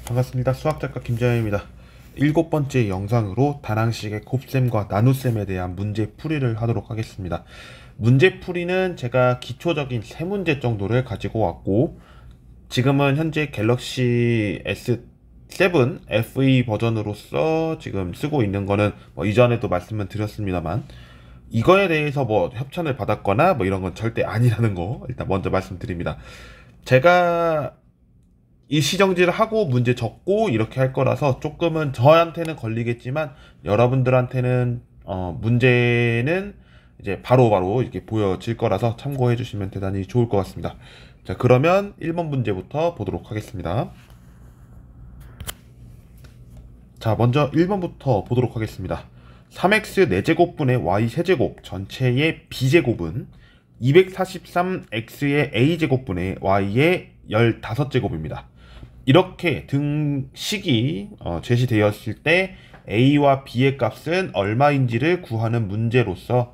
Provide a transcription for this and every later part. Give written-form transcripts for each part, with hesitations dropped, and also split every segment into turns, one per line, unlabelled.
반갑습니다. 수학작가 김재현입니다. 7번째 영상으로 다낭식의 곱셈과 나눗셈에 대한 문제풀이를 하도록 하겠습니다. 문제풀이는 제가 기초적인 3문제 정도를 가지고 왔고, 지금은 현재 갤럭시 S7 FE 버전으로서 지금 쓰고 있는 거는 이전에도 말씀을 드렸습니다만, 이거에 대해서 협찬을 받았거나 이런 건 절대 아니라는 거 일단 먼저 말씀드립니다. 제가 일시정지를 하고 문제 적고 이렇게 할 거라서 조금은 저한테는 걸리겠지만 여러분들한테는 문제는 이제 바로바로 이렇게 보여질 거라서 참고해 주시면 대단히 좋을 것 같습니다. 자, 그러면 1번 문제부터 보도록 하겠습니다. 자, 먼저 1번부터 보도록 하겠습니다. 3x 4제곱분의 y 세제곱 전체의 b제곱은 243x의 a제곱분의 y의 15제곱입니다. 이렇게 등식이 제시되었을 때 a와 b의 값은 얼마인지를 구하는 문제로서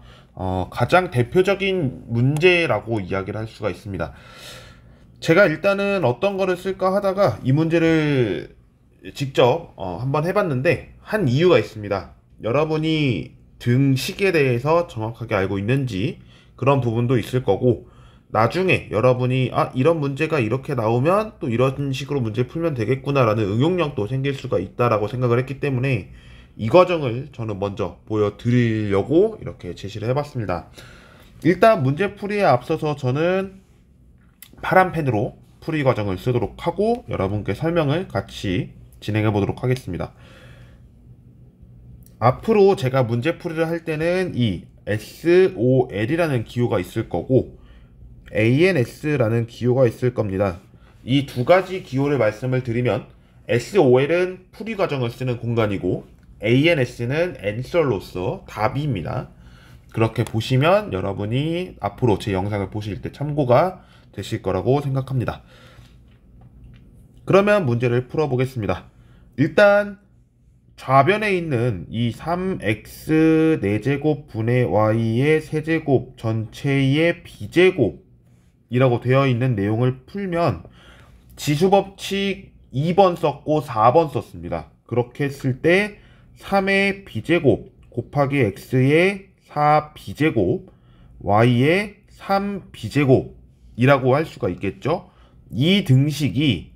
가장 대표적인 문제라고 이야기를 할 수가 있습니다. 제가 일단은 어떤 거를 쓸까 하다가 이 문제를 직접 한번 해봤는데 한 이유가 있습니다. 여러분이 등식에 대해서 정확하게 알고 있는지 그런 부분도 있을 거고, 나중에 여러분이 이런 문제가 이렇게 나오면 또 이런 식으로 문제 풀면 되겠구나 라는 응용력도 생길 수가 있다라고 생각을 했기 때문에 이 과정을 저는 먼저 보여드리려고 이렇게 제시를 해봤습니다. 일단 문제풀이에 앞서서 저는 파란 펜으로 풀이 과정을 쓰도록 하고 여러분께 설명을 같이 진행해 보도록 하겠습니다. 앞으로 제가 문제풀이를 할 때는 이 SOL이라는 기호가 있을 거고 ANS라는 기호가 있을 겁니다. 이 두 가지 기호를 말씀을 드리면 SOL은 풀이 과정을 쓰는 공간이고 ANS는 앤서로서 답입니다. 그렇게 보시면 여러분이 앞으로 제 영상을 보실 때 참고가 되실 거라고 생각합니다. 그러면 문제를 풀어보겠습니다. 일단 좌변에 있는 이 3x 4제곱 분의 y의 세제곱 전체의 b제곱이라고 되어 있는 내용을 풀면 지수법칙 2번 썼고 4번 썼습니다. 그렇게 했을 때 3의 b제곱 곱하기 x의 4b제곱 y의 3b제곱이라고 할 수가 있겠죠. 이 등식이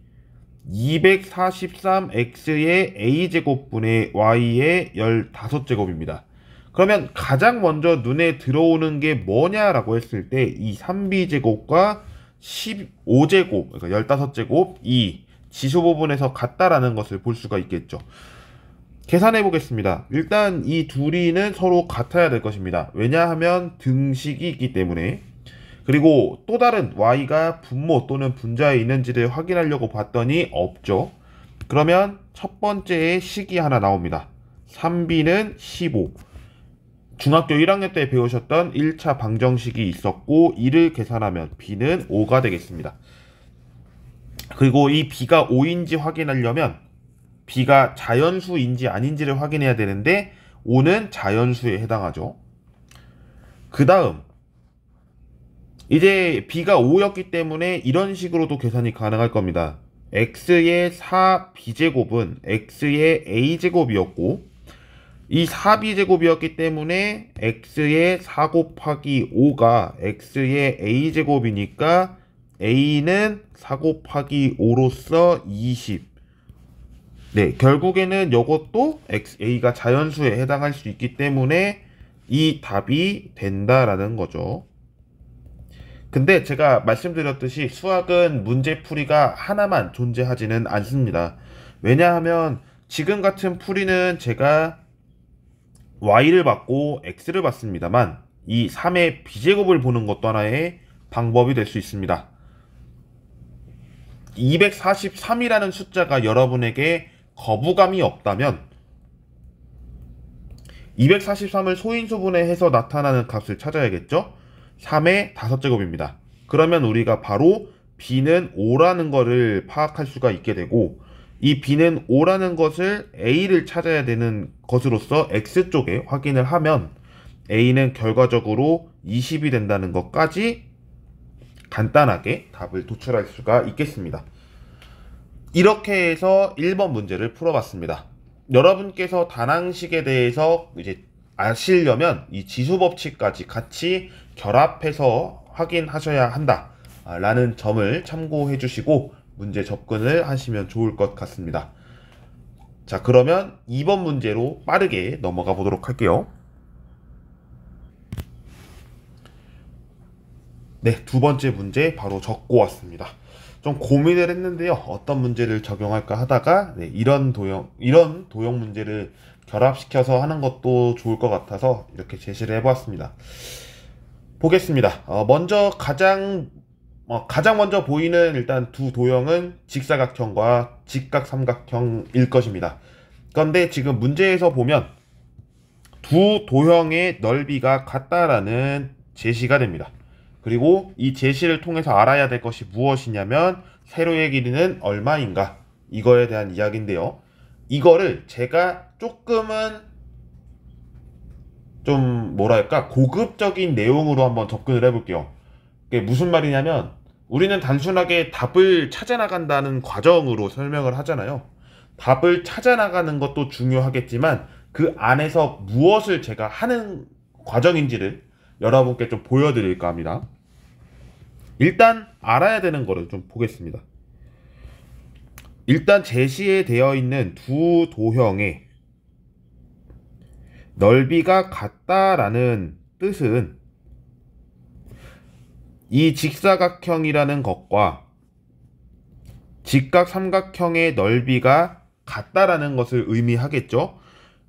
243x의 a제곱분의 y의 15제곱입니다. 그러면 가장 먼저 눈에 들어오는 게 뭐냐라고 했을 때 이 3b제곱과 15제곱, 그러니까 15제곱 이 지수 부분에서 같다라는 것을 볼 수가 있겠죠. 계산해 보겠습니다. 일단 이 둘이는 서로 같아야 될 것입니다. 왜냐하면 등식이 있기 때문에. 그리고 또 다른 y가 분모 또는 분자에 있는지를 확인하려고 봤더니 없죠. 그러면 첫 번째에 식이 하나 나옵니다. 3b는 15. 중학교 1학년 때 배우셨던 1차 방정식이 있었고 이를 계산하면 b는 5가 되겠습니다. 그리고 이 b가 5인지 확인하려면 b가 자연수인지 아닌지를 확인해야 되는데 5는 자연수에 해당하죠. 그 다음 이제 b가 5였기 때문에 이런 식으로도 계산이 가능할 겁니다. x의 4b제곱은 x의 a제곱이었고 이 4b제곱이었기 때문에 x의 4 곱하기 5가 x의 a제곱이니까 a는 4 곱하기 5로서 20. 네, 결국에는 이것도 a가 자연수에 해당할 수 있기 때문에 이 답이 된다라는 거죠. 근데 제가 말씀드렸듯이 수학은 문제풀이가 하나만 존재하지는 않습니다. 왜냐하면 지금 같은 풀이는 제가 y를 받고 x를 받습니다만 이 3의 b제곱을 보는 것도 하나의 방법이 될 수 있습니다. 243이라는 숫자가 여러분에게 거부감이 없다면 243을 소인수분해 해서 나타나는 값을 찾아야겠죠? 3의 5제곱입니다. 그러면 우리가 바로 b는 5라는 것을 파악할 수가 있게 되고 이 b는 5라는 것을 a를 찾아야 되는 것으로서 x쪽에 확인을 하면 a는 결과적으로 20이 된다는 것까지 간단하게 답을 도출할 수가 있겠습니다. 이렇게 해서 1번 문제를 풀어봤습니다. 여러분께서 단항식에 대해서 이제 아시려면 이 지수법칙까지 같이 결합해서 확인하셔야 한다 라는 점을 참고해 주시고 문제 접근을 하시면 좋을 것 같습니다. 자, 그러면 2번 문제로 빠르게 넘어가 보도록 할게요. 네, 두 번째 문제 바로 적고 왔습니다. 좀 고민을 했는데요. 어떤 문제를 적용할까 하다가 이런 도형 문제를 결합시켜서 하는 것도 좋을 것 같아서 이렇게 제시를 해보았습니다. 보겠습니다. 먼저 가장 먼저 보이는 일단 두 도형은 직사각형과 직각삼각형일 것입니다. 그런데 지금 문제에서 보면 두 도형의 넓이가 같다라는 제시가 됩니다. 그리고 이 제시를 통해서 알아야 될 것이 무엇이냐면 세로의 길이는 얼마인가 이거에 대한 이야기인데요. 이거를 제가 조금은 좀 뭐랄까 고급적인 내용으로 한번 접근을 해볼게요. 그게 무슨 말이냐면 우리는 단순하게 답을 찾아 나간다는 과정으로 설명을 하잖아요. 답을 찾아 나가는 것도 중요하겠지만 그 안에서 무엇을 제가 하는 과정인지를 여러분께 좀 보여드릴까 합니다. 일단 알아야 되는 거를 좀 보겠습니다. 일단 제시에 되어 있는 두 도형의 넓이가 같다라는 뜻은 이 직사각형이라는 것과 직각삼각형의 넓이가 같다라는 것을 의미하겠죠.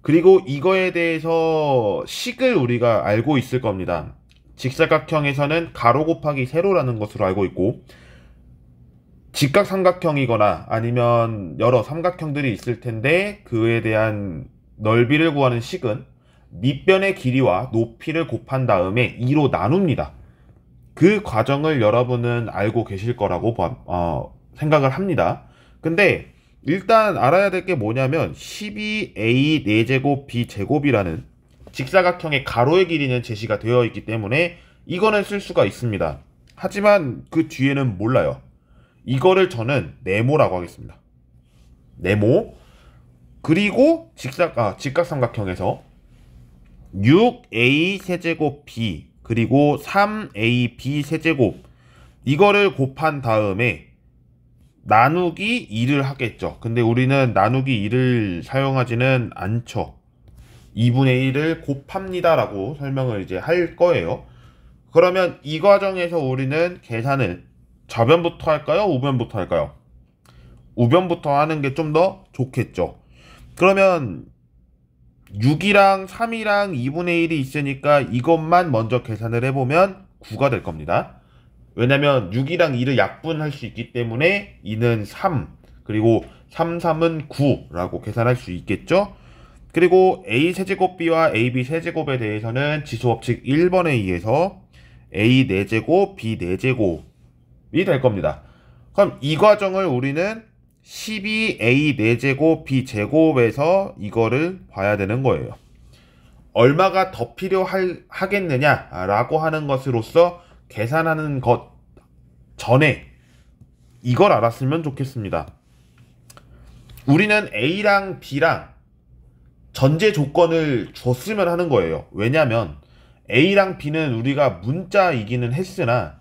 그리고 이거에 대해서 식을 우리가 알고 있을 겁니다. 직사각형에서는 가로 곱하기 세로라는 것으로 알고 있고 직각삼각형이거나 아니면 여러 삼각형들이 있을 텐데 그에 대한 넓이를 구하는 식은 밑변의 길이와 높이를 곱한 다음에 2로 나눕니다. 그 과정을 여러분은 알고 계실 거라고 생각을 합니다. 근데 일단 알아야 될 게 뭐냐면 12a 4제곱 b제곱이라는 직사각형의 가로의 길이는 제시가 되어 있기 때문에 이거는 쓸 수가 있습니다. 하지만 그 뒤에는 몰라요. 이거를 저는 네모라고 하겠습니다. 네모. 그리고 직각삼각형에서 6a 세제곱 b 그리고 3ab 세제곱 이거를 곱한 다음에 나누기 2를 하겠죠. 근데 우리는 나누기 2를 사용하지는 않죠. 2분의 1을 곱합니다 라고 설명을 이제 할 거예요. 그러면 이 과정에서 우리는 계산을 좌변부터 할까요? 우변부터 할까요? 우변부터 하는 게 좀 더 좋겠죠. 그러면 6이랑 3이랑 2분의 1이 있으니까 이것만 먼저 계산을 해보면 9가 될 겁니다. 왜냐면 6이랑 2를 약분할 수 있기 때문에 2는 3 그리고 3, 3은 9라고 계산할 수 있겠죠. 그리고 a 세제곱 b와 ab 세제곱에 대해서는 지수법칙 1번에 의해서 a 4제곱 b 4제곱이 될 겁니다. 그럼 이 과정을 우리는 12a 4제곱 b 제곱에서 이거를 봐야 되는 거예요. 얼마가 더 필요하겠느냐라고 하는 것으로서 계산하는 것 전에 이걸 알았으면 좋겠습니다. 우리는 A랑 B랑 전제 조건을 줬으면 하는 거예요. 왜냐면 A랑 B는 우리가 문자이기는 했으나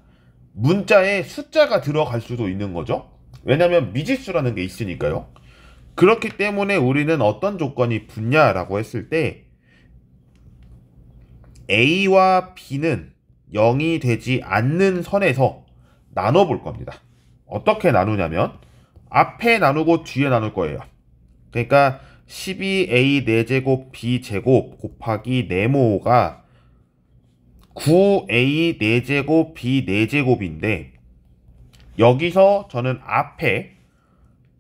문자에 숫자가 들어갈 수도 있는 거죠. 왜냐면 미지수라는 게 있으니까요. 그렇기 때문에 우리는 어떤 조건이 붙냐라고 했을 때 A와 B는 0이 되지 않는 선에서 나눠 볼 겁니다. 어떻게 나누냐면 앞에 나누고 뒤에 나눌 거예요. 그러니까 12a 4제곱 b제곱 곱하기 네모가 9a 4제곱 b 4제곱인데 여기서 저는 앞에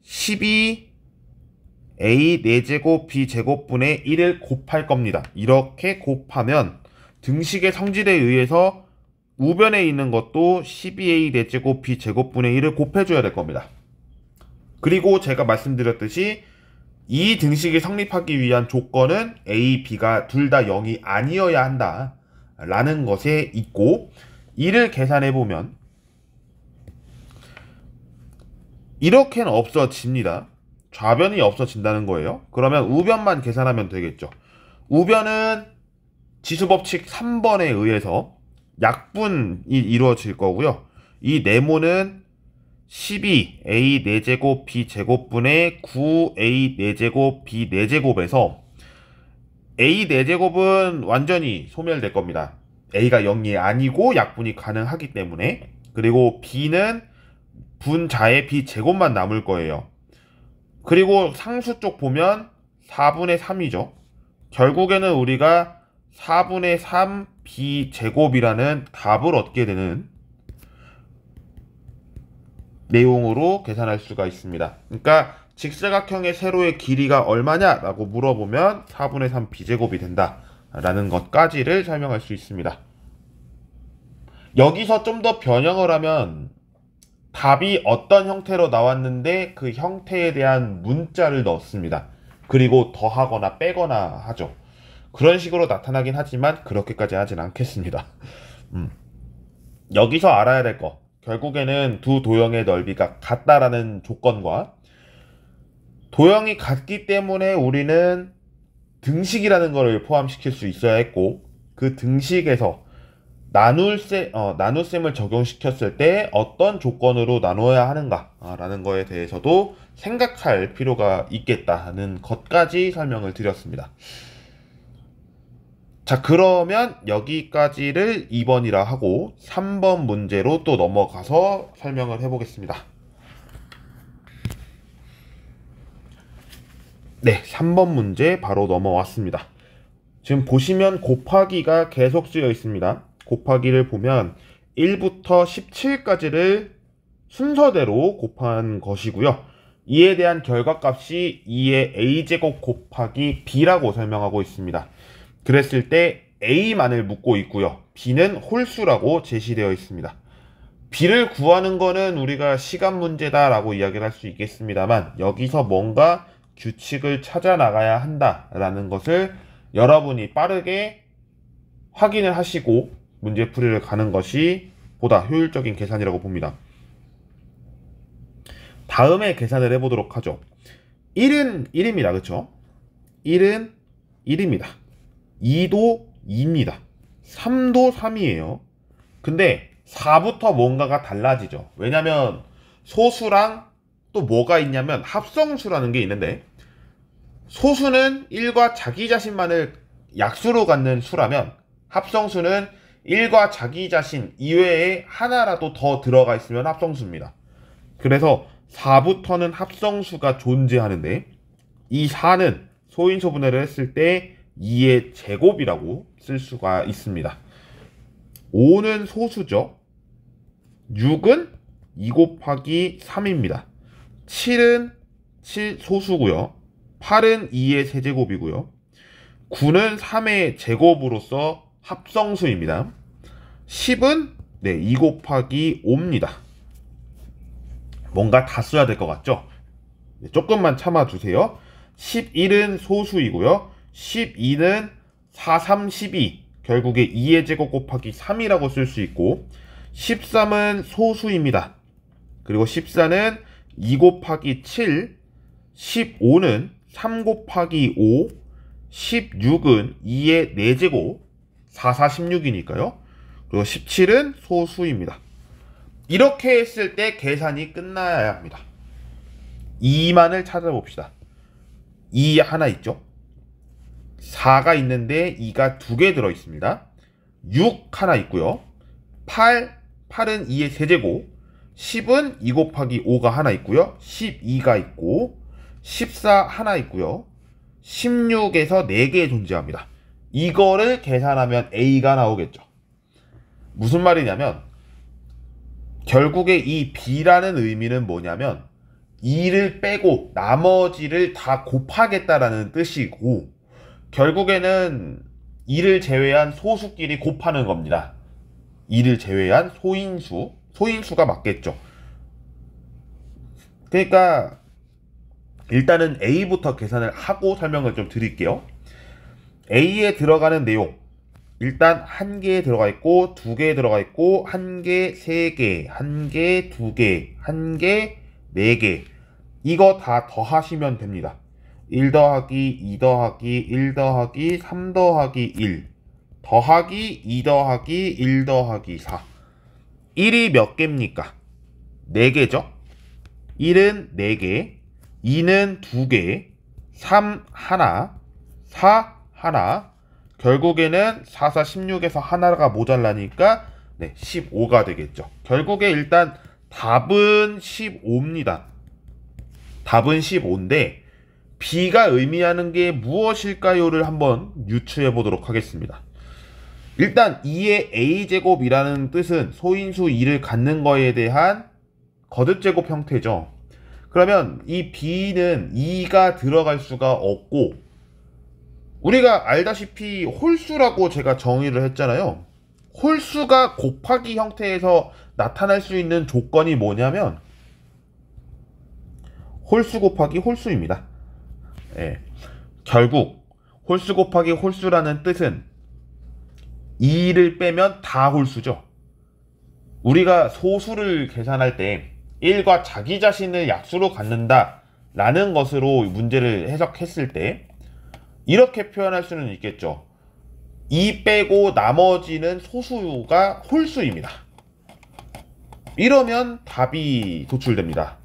12a 4제곱 b제곱분의 1을 곱할 겁니다. 이렇게 곱하면 등식의 성질에 의해서 우변에 있는 것도 12a 4제곱 b제곱분의 1을 곱해줘야 될 겁니다. 그리고 제가 말씀드렸듯이 이 등식이 성립하기 위한 조건은 a, b가 둘 다 0이 아니어야 한다 라는 것에 있고 이를 계산해보면 이렇게는 없어집니다. 좌변이 없어진다는 거예요. 그러면 우변만 계산하면 되겠죠. 우변은 지수법칙 3번에 의해서 약분이 이루어질 거고요. 이 네모는 12a 4제곱 b 제곱분의 9a 4제곱 b 4제곱에서 a 4제곱은 완전히 소멸될 겁니다. a가 0이 아니고 약분이 가능하기 때문에. 그리고 b는 분자의 b 제곱만 남을 거예요. 그리고 상수 쪽 보면 4분의 3이죠. 결국에는 우리가 4분의 3 b 제곱이라는 답을 얻게 되는 내용으로 계산할 수가 있습니다. 그러니까 직사각형의 세로의 길이가 얼마냐라고 물어보면 4분의 3 b제곱이 된다라는 것까지를 설명할 수 있습니다. 여기서 좀 더 변형을 하면 답이 어떤 형태로 나왔는데 그 형태에 대한 문자를 넣습니다. 그리고 더하거나 빼거나 하죠. 그런 식으로 나타나긴 하지만 그렇게까지 하진 않겠습니다. 여기서 알아야 될 거, 결국에는 두 도형의 넓이가 같다라는 조건과 도형이 같기 때문에 우리는 등식이라는 것을 포함시킬 수 있어야 했고, 그 등식에서 나눗셈을 적용시켰을 때 어떤 조건으로 나눠야 하는가라는 거에 대해서도 생각할 필요가 있겠다는 것까지 설명을 드렸습니다. 자, 그러면 여기까지를 2번이라 하고 3번 문제로 또 넘어가서 설명을 해보겠습니다. 네, 3번 문제 바로 넘어왔습니다. 지금 보시면 곱하기가 계속 쓰여 있습니다. 곱하기를 보면 1부터 17까지를 순서대로 곱한 것이고요. 이에 대한 결과값이 2의 a제곱 곱하기 b라고 설명하고 있습니다. 그랬을 때 a만을 묻고 있고요. b는 홀수라고 제시되어 있습니다. b를 구하는 거는 우리가 시간 문제다라고 이야기를 할 수 있겠습니다만, 여기서 뭔가 규칙을 찾아 나가야 한다라는 것을 여러분이 빠르게 확인을 하시고 문제풀이를 가는 것이 보다 효율적인 계산이라고 봅니다. 다음에 계산을 해보도록 하죠. 1은 1입니다. 그쵸? 1은 1입니다. 2도 2입니다. 3도 3이에요. 근데 4부터 뭔가가 달라지죠. 왜냐면 소수랑 또 뭐가 있냐면 합성수라는 게 있는데, 소수는 1과 자기 자신만을 약수로 갖는 수라면 합성수는 1과 자기 자신 이외에 하나라도 더 들어가 있으면 합성수입니다. 그래서 4부터는 합성수가 존재하는데, 이 4는 소인소 분해를 했을 때 2의 제곱이라고 쓸 수가 있습니다. 5는 소수죠. 6은 2 곱하기 3입니다. 7은 7 소수고요. 8은 2의 세제곱이고요. 9는 3의 제곱으로서 합성수입니다. 10은 2 곱하기 5입니다. 뭔가 다 써야 될 것 같죠? 조금만 참아주세요. 11은 소수이고요. 12는 4, 3, 12, 결국에 2의 제곱 곱하기 3이라고 쓸 수 있고, 13은 소수입니다. 그리고 14는 2 곱하기 7, 15는 3 곱하기 5, 16은 2의 4제곱, 4, 4, 16이니까요. 그리고 17은 소수입니다. 이렇게 했을 때 계산이 끝나야 합니다. 2만을 찾아봅시다. 2 하나 있죠? 4가 있는데 2가 2개 들어있습니다. 6 하나 있고요. 8은 2의 세제곱, 10은 2 곱하기 5가 하나 있고요. 12가 있고, 14 하나 있고요. 16에서 4개 존재합니다. 이거를 계산하면 A가 나오겠죠. 무슨 말이냐면, 결국에 이 B라는 의미는 뭐냐면 2를 빼고 나머지를 다 곱하겠다라는 뜻이고, 결국에는 2를 제외한 소수끼리 곱하는 겁니다. 2를 제외한 소인수가 맞겠죠. 그러니까 일단은 A부터 계산을 하고 설명을 좀 드릴게요. A에 들어가는 내용, 일단 1개에 들어가 있고, 2개에 들어가 있고, 1개, 3개, 1개, 2개, 1개, 4개. 이거 다 더하시면 됩니다. 1 더하기 2 더하기 1 더하기 3 더하기 1 더하기 2 더하기 1 더하기 4. 1이 몇 개입니까? 4개죠? 1은 4개, 2는 2개, 3 하나, 4 하나, 결국에는 4, 4, 16에서 하나가 모자라니까 15가 되겠죠. 결국에 일단 답은 15입니다. 답은 15인데 B가 의미하는 게 무엇일까요를 한번 유추해 보도록 하겠습니다. 일단 2의 a제곱이라는 뜻은 소인수 2를 갖는 거에 대한 거듭제곱 형태죠. 그러면 이 B는 2가 들어갈 수가 없고, 우리가 알다시피 홀수라고 제가 정의를 했잖아요. 홀수가 곱하기 형태에서 나타날 수 있는 조건이 뭐냐면 홀수 곱하기 홀수입니다. 예. 결국 홀수 곱하기 홀수라는 뜻은 2를 빼면 다 홀수죠. 우리가 소수를 계산할 때 1과 자기 자신을 약수로 갖는다 라는 것으로 문제를 해석했을 때 이렇게 표현할 수는 있겠죠. 2 빼고 나머지는 소수가 홀수입니다. 이러면 답이 도출됩니다.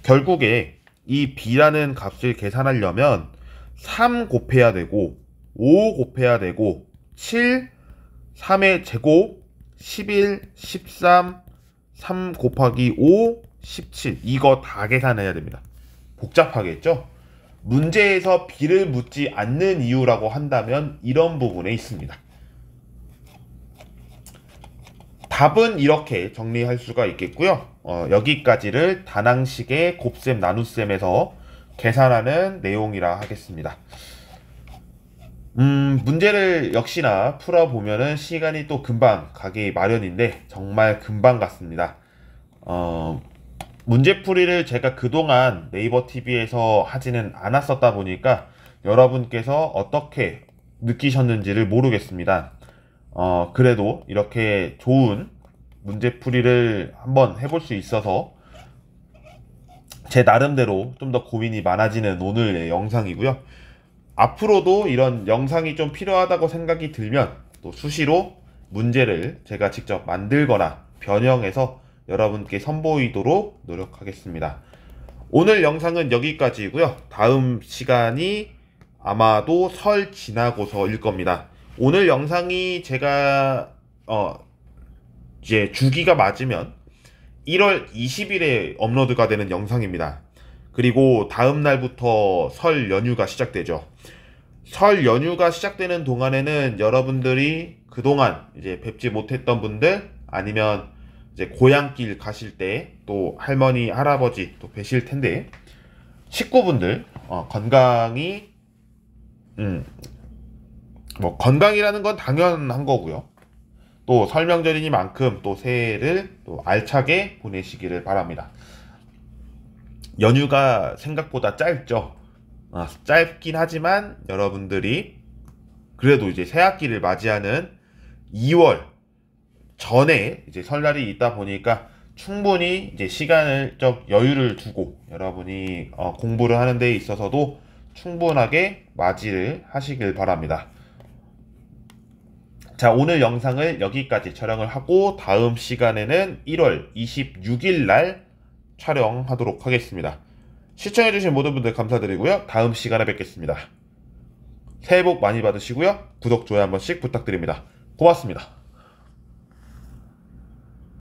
결국에 이 B라는 값을 계산하려면 3 곱해야 되고 5 곱해야 되고 7, 3의 제곱, 11, 13, 3 곱하기 5, 17 이거 다 계산해야 됩니다. 복잡하겠죠? 문제에서 B를 묻지 않는 이유라고 한다면 이런 부분에 있습니다. 답은 이렇게 정리할 수가 있겠고요. 여기까지를 다낭식의 곱셈 나눗셈에서 계산하는 내용이라 하겠습니다. 문제를 역시나 풀어보면은 시간이 또 금방 가기 마련인데 정말 금방 갔습니다. 문제풀이를 제가 그동안 네이버 TV에서 하지는 않았었다 보니까 여러분께서 어떻게 느끼셨는지를 모르겠습니다. 그래도 이렇게 좋은 문제풀이를 한번 해볼 수 있어서 제 나름대로 좀 더 고민이 많아지는 오늘의 영상이고요. 앞으로도 이런 영상이 좀 필요하다고 생각이 들면 또 수시로 문제를 제가 직접 만들거나 변형해서 여러분께 선보이도록 노력하겠습니다. 오늘 영상은 여기까지고요. 다음 시간이 아마도 설 지나고서일 겁니다. 오늘 영상이 제가 이제 주기가 맞으면 1월 20일에 업로드가 되는 영상입니다. 그리고 다음 날부터 설 연휴가 시작되죠. 설 연휴가 시작되는 동안에는 여러분들이 그동안 이제 뵙지 못했던 분들 아니면 이제 고향길 가실 때 또 할머니, 할아버지 또 뵈실 텐데 식구분들 건강히 뭐 건강이라는 건 당연한 거고요. 또 설명절이니만큼 또 새해를 또 알차게 보내시기를 바랍니다. 연휴가 생각보다 짧죠. 짧긴 하지만 여러분들이 그래도 이제 새학기를 맞이하는 2월 전에 이제 설날이 있다 보니까 충분히 이제 시간을 좀 여유를 두고 여러분이 공부를 하는 데 있어서도 충분하게 맞이를 하시길 바랍니다. 자, 오늘 영상을 여기까지 촬영을 하고 다음 시간에는 1월 26일 날 촬영하도록 하겠습니다. 시청해주신 모든 분들 감사드리고요. 다음 시간에 뵙겠습니다. 새해 복 많이 받으시고요. 구독, 좋아요 한 번씩 부탁드립니다. 고맙습니다.